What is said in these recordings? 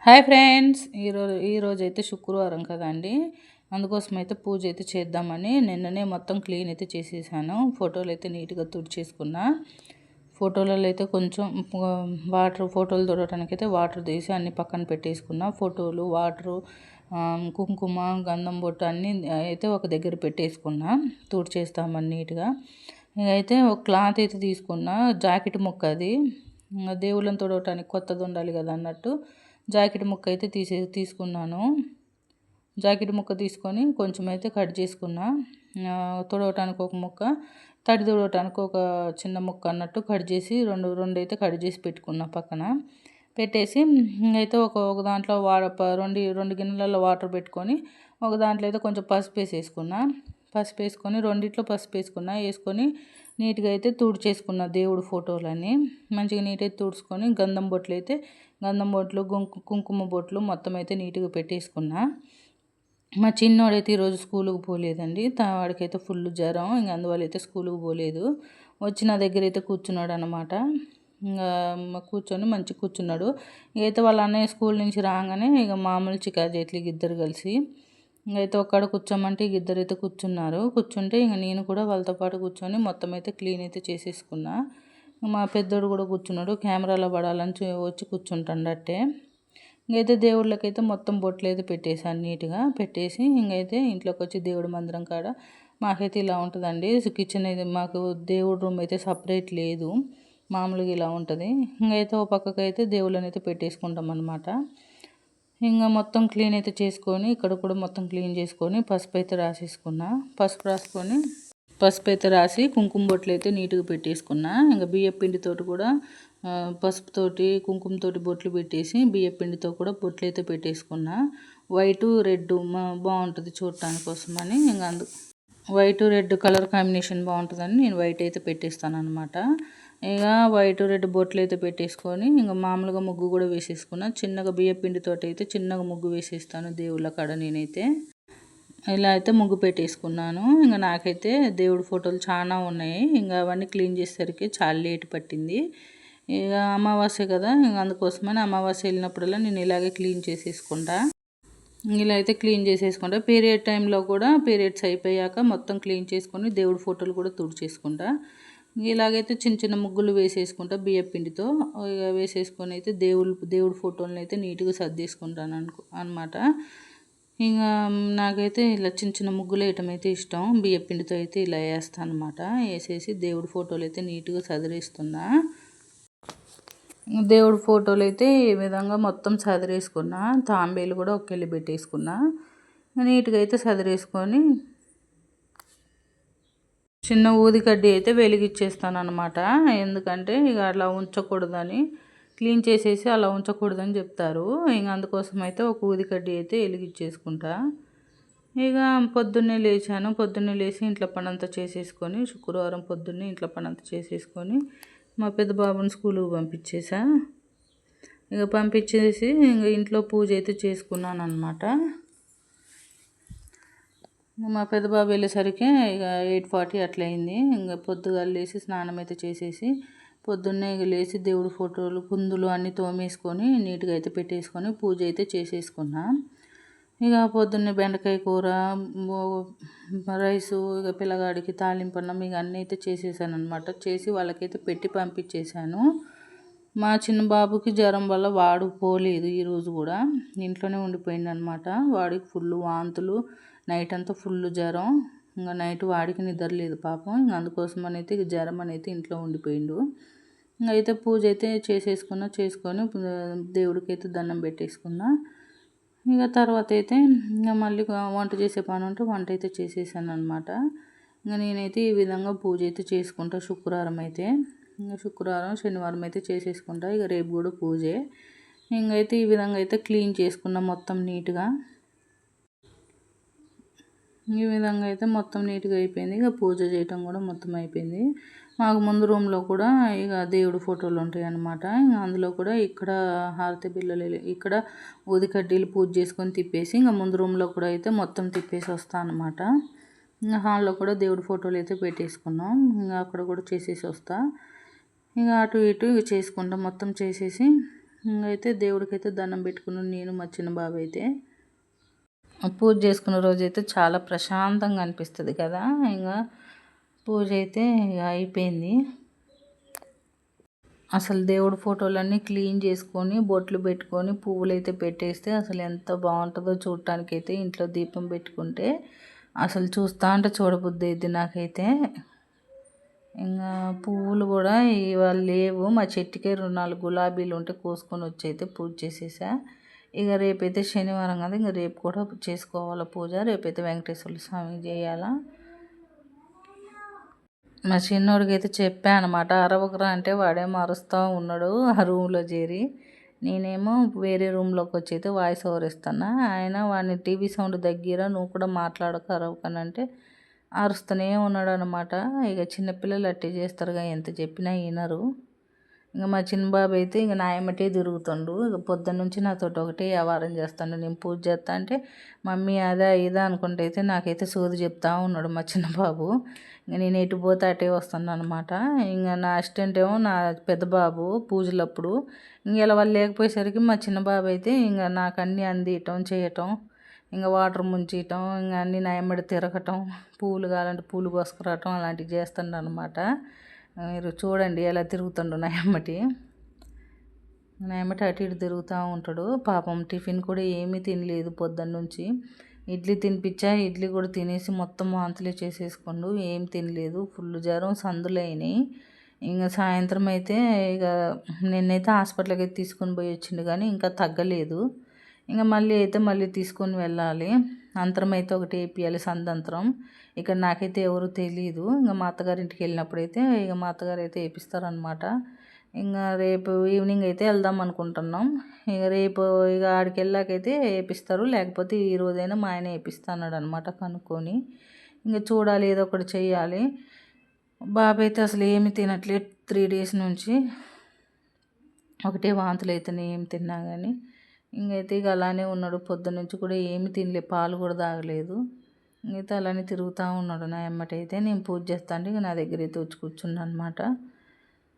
Hi friends, ఈరోజు అయితే శుక్రవారం కదండి. అందుకోసం అయితే పూజ అయితే చేద్దామని నిన్ననే మొత్తం క్లీన్ అయితే చేసేసాను. ఫోటోలు అయితే నీట్గా తుడిచేసుకున్నా. ఫోటోలలో అయితే కొంచెం వాటర్, ఫోటోలు తుడవడానికి అయితే వాటర్ తీసి అన్ని పక్కన పెట్టేసుకున్నా. ఫోటోలు, వాటరు, కుంకుమ, గంధం బొట్టు అన్నీ అయితే ఒక దగ్గర పెట్టేసుకున్నా. తుడిచేస్తామని నీట్గా. అయితే ఒక క్లాత్ అయితే తీసుకున్నా. జాకెట్ ముక్క అది. దేవుళ్ళని తుడవటానికి కొత్తది ఉండాలి కదా అన్నట్టు జాకెట్ ముక్క అయితే తీసుకున్నాను. జాకెట్ ముక్క తీసుకొని కొంచెం అయితే కట్ చేసుకున్నా. తుడవటానికి ఒక ముక్క, తడి తుడవటానికి ఒక చిన్న ముక్క అన్నట్టు కట్ చేసి రెండు అయితే కట్ చేసి పెట్టుకున్నా పక్కన పెట్టేసి. అయితే ఒక దాంట్లో రెండు గిన్నెలలో వాటర్ పెట్టుకొని ఒక దాంట్లో అయితే కొంచెం పసుపు వేసేసుకున్నా. పసుపు వేసుకొని రెండిట్లో పసుపు వేసుకొని నీట్గా అయితే తుడిచేసుకున్నా. దేవుడు ఫోటోలన్నీ మంచిగా నీట్గా తుడుచుకొని గంధం బొట్లు, కుంకుమ బొట్లు మొత్తం అయితే నీట్గా పెట్టేసుకున్నా. మా చిన్నోడైతే ఈరోజు స్కూల్కి పోలేదండి. వాడికైతే ఫుల్ జ్వరం. అందువల్ల అయితే స్కూల్కి పోలేదు. వచ్చి నా దగ్గర అయితే కూర్చున్నాడు అనమాట. ఇంకా కూర్చొని మంచిగా కూర్చున్నాడు. అయితే వాళ్ళ అన్నయ్య స్కూల్ నుంచి రాగానే మామూలు చికాజేట్లకి ఇద్దరు కలిసి అయితే ఒక్కడ కూర్చోమంటే ఇద్దరైతే కూర్చున్నారు. కూర్చుంటే నేను కూడా వాళ్ళతో పాటు కూర్చొని మొత్తం అయితే క్లీన్ అయితే చేసేసుకున్నా. మా పెద్దోడు కూడా కూర్చున్నాడు. కెమెరాలో పడాలని వచ్చి కూర్చుంటాడు అట్టే. ఇంకైతే దేవుళ్ళకైతే మొత్తం బొట్లు అయితే పెట్టేసాను నీట్గా. పెట్టేసి ఇంకైతే ఇంట్లోకి వచ్చి దేవుడి మందిరం కాడ మాకైతే ఇలా ఉంటుందండి. కిచెన్ అయితే మాకు దేవుడి రూమ్ అయితే సపరేట్ లేదు, మామూలుగా ఇలా ఉంటుంది. ఇంకైతే ఓ పక్కకైతే దేవుళ్ళని అయితే పెట్టేసుకుంటాం అన్నమాట. ఇంకా మొత్తం క్లీన్ అయితే చేసుకొని ఇక్కడ కూడా మొత్తం క్లీన్ చేసుకొని పసుపు అయితే రాసేసుకున్నా. పసుపు అయితే రాసి కుంకుమ బొట్లు అయితే నీట్గా పెట్టేసుకున్నా. ఇంకా బియ్యం పిండితోటి కూడా పసుపుతోటి కుంకుమతోటి బొట్లు పెట్టేసి బియ్యం పిండితో కూడా బొట్లు అయితే పెట్టేసుకున్నా. వైటు రెడ్ బాగుంటుంది చూడటానికి కోసమని ఇంకా వైటు రెడ్ కలర్ కాంబినేషన్ బాగుంటుందని నేను వైట్ అయితే పెట్టేస్తాను అనమాట. ఇక వైట్ రెడ్ బొట్లు అయితే పెట్టేసుకొని ఇంకా మామూలుగా ముగ్గు కూడా వేసేసుకున్నా. చిన్నగా బియ్యం పిండితోటి అయితే చిన్నగా ముగ్గు వేసేస్తాను దేవుళ్ళ కాడ నేనైతే. ఇలా అయితే ముగ్గు పెట్టేసుకున్నాను. ఇంకా నాకైతే దేవుడి ఫోటోలు చాలా ఉన్నాయి. ఇంకా అవన్నీ క్లీన్ చేసేసరికి చాలా లేట్ పట్టింది. ఇక అమావాస్య కదా, ఇంక అందుకోసమని అమావాస్య వెళ్ళినప్పుడల్లా నేను ఇలాగే క్లీన్ చేసేసుకుంటా. ఇలా అయితే క్లీన్ చేసేసుకుంటా. పీరియడ్ టైంలో కూడా పీరియడ్స్ అయిపోయాక మొత్తం క్లీన్ చేసుకొని దేవుడి ఫోటోలు కూడా తుడిచేసుకుంటా. ఇలాగైతే చిన్న చిన్న ముగ్గులు వేసేసుకుంటా బియ్యం పిండితో. ఇక వేసేసుకొని అయితే దేవుడి ఫోటోలను అయితే నీట్గా సర్దేసుకుంటాను అనమాట. ఇంకా నాకైతే ఇలా చిన్న చిన్న ముగ్గులు వేయటం అయితే ఇష్టం. బియ్యం పిండితో అయితే ఇలా వేస్తాను అనమాట. వేసేసి దేవుడి ఫోటోలు అయితే నీట్గా సదిరేస్తున్నా. దేవుడి ఫోటోలు అయితే ఈ విధంగా మొత్తం సదిరేసుకున్నా. తాంబేలు కూడా ఒకెళ్ళి పెట్టేసుకున్నా. నీట్గా అయితే సదిరేసుకొని చిన్న ఊదికడ్డి అయితే వెలిగిచ్చేస్తాను అనమాట. ఎందుకంటే ఇక అలా ఉంచకూడదని, క్లీన్ చేసేసి అలా ఉంచకూడదని చెప్తారు. ఇంక అందుకోసం అయితే ఒక ఊదికడ్డి అయితే వెలిగిచ్చేసుకుంటా. ఇక పొద్దున్నే లేచి ఇంట్లో పనంతా చేసేసుకొని, శుక్రవారం పొద్దున్నే ఇంట్లో పనంతా చేసేసుకొని మా పెద్ద బాబుని స్కూల్కి పంపించేసా. ఇక పంపించేసి ఇంక ఇంట్లో పూజ అయితే చేసుకున్నాను అనమాట. మా పెద్ద బాబు వెళ్ళేసరికి ఇక 8:40 అట్లా అయింది. ఇంకా పొద్దుగా లేచి స్నానం అయితే చేసేసి పొద్దున్నే ఇక లేచి దేవుడి ఫోటోలు కుందులు అన్నీ తోమేసుకొని నీట్గా అయితే పెట్టేసుకొని పూజ అయితే చేసేసుకున్నా. ఇక పొద్దున్నే బెండకాయ కూర, రైసు, ఇక పిల్లగాడికి తాలింపన్నం ఇక అన్నీ అయితే చేసేసాను అనమాట. చేసి వాళ్ళకైతే పెట్టి పంపించేశాను. మా చిన్న బాబుకి జ్వరం వల్ల వాడు పోలేదు. ఈరోజు కూడా ఇంట్లోనే ఉండిపోయింది అనమాట. వాడికి ఫుల్ వాంతులు, నైట్ అంతా ఫుల్ జ్వరం. ఇంకా నైట్ వాడికి నిద్ర లేదు పాపం. ఇంకా అందుకోసం అయితే జ్వరం అనేది ఇంట్లో ఉండిపోయిండు. ఇంకా అయితే పూజ అయితే చేసుకొని దేవుడికి అయితే దండం పెట్టేసుకున్నా. ఇక తర్వాత అయితే ఇంకా మళ్ళీ వంట చేసే పని ఉంటే వంట అయితే చేసేసాను అనమాట. ఇంకా నేనైతే ఈ విధంగా పూజ అయితే చేసుకుంటా. శుక్రవారం అయితే ఇంకా శుక్రవారం శనివారం అయితే చేసేసుకుంటా. ఇక రేపు కూడా పూజే. ఇంకైతే ఈ విధంగా అయితే క్లీన్ చేసుకున్నా మొత్తం నీట్గా. ఈ విధంగా అయితే మొత్తం నీట్గా అయిపోయింది. ఇక పూజ చేయటం కూడా మొత్తం అయిపోయింది. మాకు ముందు రూమ్లో కూడా ఇక దేవుడి ఫోటోలు ఉంటాయి అన్నమాట. ఇంకా అందులో కూడా ఇక్కడ హారతి బిళ్ళలు, ఇక్కడ ఊదికడ్డీలు పూజ చేసుకొని తిప్పేసి ఇంకా ముందు రూమ్లో కూడా అయితే మొత్తం తిప్పేసి వస్తాను అనమాట. ఇంకా హాల్లో కూడా దేవుడి ఫోటోలు అయితే పెట్టేసుకున్నాం. ఇంకా అక్కడ కూడా చేసేసి వస్తా. ఇక అటు ఇటు ఇక చేసుకుంటాం. మొత్తం చేసేసి అయితే దేవుడికైతే దండం పెట్టుకున్నాను నేను మా చిన్న బాబు అయితే. పూజ చేసుకున్న రోజైతే చాలా ప్రశాంతంగా అనిపిస్తుంది కదా. ఇంకా పూజ అయితే అయిపోయింది. అసలు దేవుడి ఫోటోలన్నీ క్లీన్ చేసుకొని బొట్లు పెట్టుకొని పువ్వులు అయితే పెట్టేస్తే అసలు ఎంత బాగుంటుందో చూడటానికైతే. ఇంట్లో దీపం పెట్టుకుంటే అసలు చూస్తా అంటే చూడబుద్ధి అయింది నాకైతే. ఇంకా పువ్వులు కూడా ఇవాళ లేవు. మా చెట్టుకే 4 గులాబీలు ఉంటే కోసుకొని వచ్చి అయితే పూజ చేసేసా. ఇక రేపైతే శనివారం కదా, ఇంక రేపు కూడా చేసుకోవాలి పూజ. రేపైతే వెంకటేశ్వర స్వామి చేయాలా. మా చిన్నోడికి అయితే చెప్పా అనమాట, అరవకురా అంటే వాడేమో అరుస్తూ ఉన్నాడు ఆ రూమ్లో చేరి. నేనేమో వేరే రూమ్లోకి వచ్చి అయితే వాయిస్ ఓవర్ ఇస్తాను. ఆయన వాడిని టీవీ సౌండ్ దగ్గర నువ్వు కూడా మాట్లాడక అరవకనంటే అరుస్తూనే ఉన్నాడు అనమాట. ఇక చిన్నపిల్లలు అట్టే చేస్తారుగా, ఎంత చెప్పినా వినరు. ఇంకా మా చిన్న బాబు అయితే ఇంక నా ఎమ్మటే తిరుగుతుండు. ఇక పొద్దున్న నుంచి నాతోటి ఒకటే వ్యవహారం చేస్తాడు. నేను పూజ చేస్తా అంటే మమ్మీ అదా ఇదా అనుకుంటే అయితే నాకైతే సోది చెప్తా ఉన్నాడు మా చిన్న బాబు. ఇంక నేను ఎటు పోతే అటే వస్తాను అనమాట. ఇంకా నా అసిస్టెంట్ ఏమో నా పెద్ద బాబు పూజలప్పుడు. ఇంక ఇలా వాళ్ళు లేకపోయేసరికి మా చిన్న బాబు అయితే ఇంకా నాకు అన్నీ అందియటం చేయటం, ఇంకా వాటర్ ముంచటం, ఇంకా అన్నీ నా ఎమ్మడి తిరగటం, పూలు కావాలంటే పూలు కోసుకురావటం అలాంటివి చేస్తాడు అనమాట. మీరు చూడండి ఎలా తిరుగుతుండు నా ఎమ్మటి అటు ఇటు తిరుగుతూ ఉంటాడు. పాపం టిఫిన్ కూడా ఏమీ తినలేదు పొద్దున్న నుంచి. ఇడ్లీ తినిపించా, ఇడ్లీ కూడా తినేసి మొత్తం వాంతులే చేసేసుకుండు. ఏం తినలేదు, ఫుల్ జ్వరం, సందులు అయినాయి. ఇంకా సాయంత్రం అయితే ఇక నిన్నైతే హాస్పిటల్కి అయితే తీసుకొని పోయి వచ్చిండు కానీ ఇంకా తగ్గలేదు. ఇంకా మళ్ళీ తీసుకొని వెళ్ళాలి. అంతరం అయితే ఒకటి వేపియాలి, సందంతరం. ఇక్కడ నాకైతే ఎవరు తెలియదు. ఇంకా మా అత్తగారింటికి వెళ్ళినప్పుడైతే ఇక మా అత్తగారు అయితే వేపిస్తారనమాట. ఇంకా రేపు ఈవినింగ్ అయితే వెళ్దాం అనుకుంటున్నాం. ఇక రేపు ఇక ఆడికి వెళ్ళాకైతే వేపిస్తారు, లేకపోతే ఈ రోజైనా మా ఆయన వేపిస్తాడు అనమాట కనుక్కొని. ఇంకా చూడాలి, ఏదో ఒకటి చెయ్యాలి. బాబు అయితే అసలు ఏమి తినట్లేదు 3 డేస్ నుంచి. ఒకటే వాంతులు అవుతున్నాయి ఏం తిన్నా కానీ. ఇంకైతే ఇక అలానే ఉన్నాడు. పొద్దున్న నుంచి కూడా ఏమి తినలేదు, పాలు కూడా తాగలేదు. ఇంకైతే అలానే తిరుగుతూ ఉన్నాడు నా ఎమ్మటైతే. నేను పూజ చేస్తా అంటే ఇక నా దగ్గర అయితే వచ్చి కూర్చున్నా అనమాట.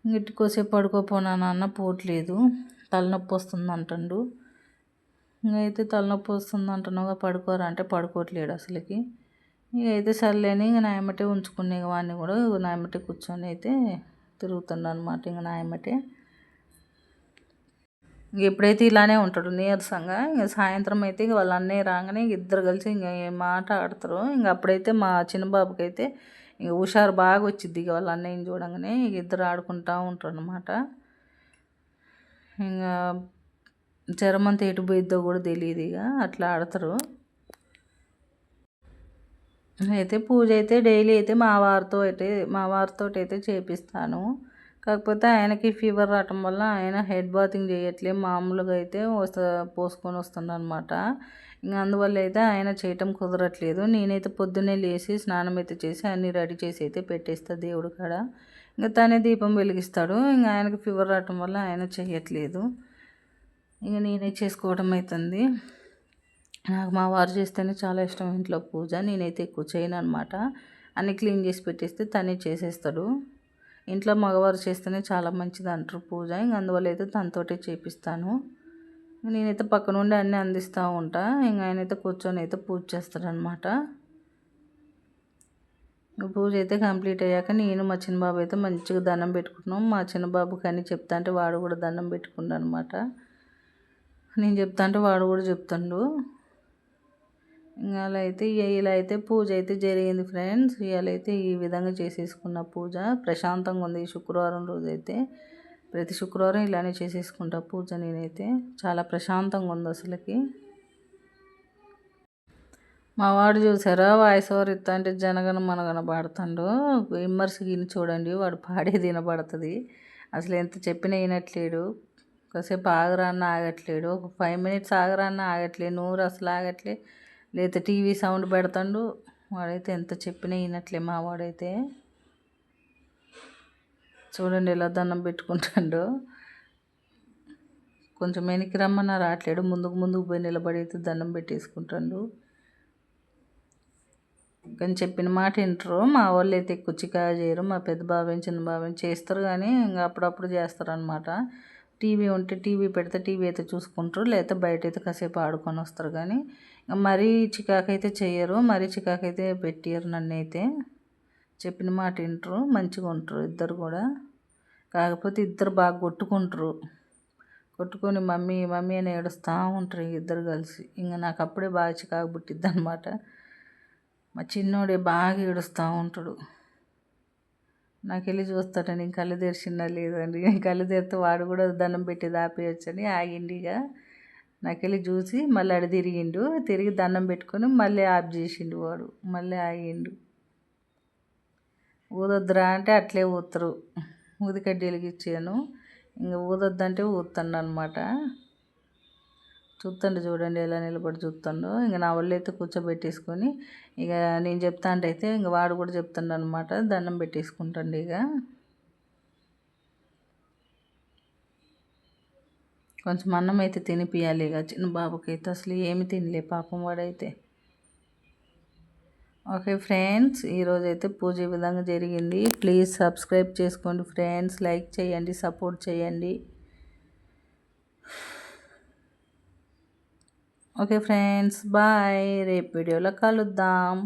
ఇంకోసేపు పడుకోపోనా నాన్న, పోవట్లేదు, తలనొప్పి వస్తుంది అంటుండు. ఇంకైతే తలనొప్పి వస్తుంది అంటున్నావుగా పడుకోరా అంటే పడుకోవట్లేడు అసలుకి. ఇక అయితే సర్లేని ఇంక నా ఎమ్మటే ఉంచుకునే వాడిని కూడా నా ఎమ్మటే కూర్చొని అయితే తిరుగుతుండ అనమాట. ఇంక నా ఎమ్మటే ఇంక ఎప్పుడైతే ఇలానే ఉంటాడు నీరసంగా. ఇంక సాయంత్రం అయితే ఇంక వాళ్ళ అన్నయ్య రాగానే ఇద్దరు కలిసి ఇంక ఏం ఆట ఆడతారు. ఇంక అప్పుడైతే మా చిన్న బాబుకి అయితే ఇంక హుషారు బాగా వచ్చింది. ఇక వాళ్ళ అన్నయ్యని చూడంగానే ఇక ఇద్దరు ఆడుకుంటూ ఉంటారు అనమాట. ఇంకా జ్వరం అంతా ఎటు పోయిద్దో కూడా తెలియదు, ఇక అట్లా ఆడతారు. అయితే పూజ అయితే డైలీ అయితే మా వారితో అయితే చేపిస్తాను. కాకపోతే ఆయనకి ఫీవర్ రావటం వల్ల ఆయన హెడ్ బాతింగ్ చేయట్లేదు, మామూలుగా అయితే పోసుకొని వస్తుండనమాట. ఇంకా అందువల్ల అయితే ఆయన చేయటం కుదరట్లేదు. నేనైతే పొద్దున్నే లేచి స్నానం అయితే చేసి అన్నీ రెడీ చేసి అయితే పెట్టేస్తా దేవుడి కాడ. ఇంకా తనే దీపం వెలిగిస్తాడు. ఇంకా ఆయనకి ఫీవర్ రావటం వల్ల ఆయన చేయట్లేదు, ఇంక నేనే చేసుకోవడం అవుతుంది. నాకు మా వారు చేస్తేనే చాలా ఇష్టం ఇంట్లో పూజ. నేనైతే ఎక్కువ చేయను అనమాట. అన్నీ క్లీన్ చేసి పెట్టేస్తే తనే చేసేస్తాడు. ఇంట్లో మగవారు చేస్తేనే చాలా మంచిది అంటారు పూజ. ఇంక అందువల్ల అయితే తనతోటే చేపిస్తాను. నేనైతే పక్క నుండి అన్నీ అందిస్తూ ఉంటా. ఇంక ఆయనైతే కూర్చొని అయితే పూజ చేస్తాడనమాట. పూజ అయితే కంప్లీట్ అయ్యాక నేను మా చిన్న బాబు అయితే మంచిగా దండం పెట్టుకుంటున్నాం. మా చిన్న బాబుకి అన్నీ చెప్తా అంటే వాడు కూడా దండం పెట్టుకుండు అనమాట. నేను చెప్తా అంటే వాడు కూడా చెప్తుండు. ఇలా అయితే పూజ అయితే జరిగింది ఫ్రెండ్స్. ఇవాళైతే ఈ విధంగా చేసేసుకున్న పూజ. ప్రశాంతంగా ఉంది ఈ శుక్రవారం రోజైతే. ప్రతి శుక్రవారం ఇలానే చేసేసుకుంటా పూజ నేనైతే. చాలా ప్రశాంతంగా ఉంది అసలుకి. మా వాడు చూసారా వాయిస్ ఓవర్ ఇస్తా అంటే జనగణ మనగణ పాడుతాడు. విమర్శకి చూడండి, వాడు పాడేది వినబడుతుంది. అసలు ఎంత చెప్పినా వినట్లేడు. కాసేపు ఆగరా అన్న ఆగట్లేడు, ఒక 5 minutes ఆగరా అన్న ఆగట్లేదు, నూరు అసలు ఆగట్లే. లేదా టీవీ సౌండ్ పెడతాడు. వాడైతే ఎంత చెప్పినా వినట్లే మా వాడైతే. చూడండి ఎలా దండం పెట్టుకుంటాడు. కొంచెం వెనక్కి రమ్మన్నా రావట్లేడు, ముందుకు పోయి నిలబడి అయితే దండం పెట్టేసుకుంటాడు. కానీ చెప్పిన మాట వింటారు. మా వాళ్ళు అయితే ఎక్కువ చికా చేయరు. మా పెద్ద బాబాయ్ చిన్న బాబాయ్ చేస్తారు కానీ ఇంకా అప్పుడప్పుడు చేస్తారు అనమాట. టీవీ ఉంటే టీవీ పెడితే టీవీ అయితే చూసుకుంటారు, లేకపోతే బయట అయితే కాసేపు ఆడుకొని వస్తారు. కానీ మరీ చికాకైతే చెయ్యరు, మరీ చికాకైతే పెట్టియరు. నన్ను అయితే చెప్పిన మాట వింటారు, మంచిగా ఉంటారు ఇద్దరు కూడా. కాకపోతే ఇద్దరు బాగా కొట్టుకొని మమ్మీ మమ్మీ అని ఏడుస్తూ ఉంటారు ఇద్దరు కలిసి. ఇంకా నాకు అప్పుడే బాగా చికాకు పుట్టిద్ది అనమాట. మా చిన్నోడే బాగా ఏడుస్తూ ఉంటాడు. నాకు వెళ్ళి చూస్తాడు నేను కళ్ళు తెరిచినా లేదండి. కళ్ళు తెరిస్తే వాడు కూడా దండం పెట్టి ఆపేయచ్చని ఆగిండు. ఇక నాకెళ్ళి చూసి మళ్ళీ అడి తిరిగి దండం పెట్టుకొని మళ్ళీ ఆఫ్ చేసిండు వాడు, మళ్ళీ ఆగిండు. ఊదొద్దురా అంటే అట్లే ఊతారు. ఊదికడ్డి వెలిగించాను, ఇంకా ఊదొద్దంటే ఊతాను అనమాట. చూడండి ఎలా నిలబడి చూస్తాడో. ఇంకా నా వాళ్ళు అయితే కూర్చోబెట్టేసుకొని ఇక నేను చెప్తా అంటే అయితే ఇంక వాడు కూడా చెప్తాడు అనమాట. దండం పెట్టేసుకుంటాండి. ఇక కొంచెం అన్నం అయితే తినిపియాలి. ఇక చిన్న బాబుకి అయితే అసలు ఏమి తినలే పాపం వాడైతే. ఓకే ఫ్రెండ్స్, ఈరోజైతే పూజ ఈ విధంగా జరిగింది. ప్లీజ్ సబ్స్క్రైబ్ చేసుకోండి ఫ్రెండ్స్, లైక్ చేయండి, సపోర్ట్ చేయండి. Okay friends, bye. రేపు వీడియోలో కలుద్దాం.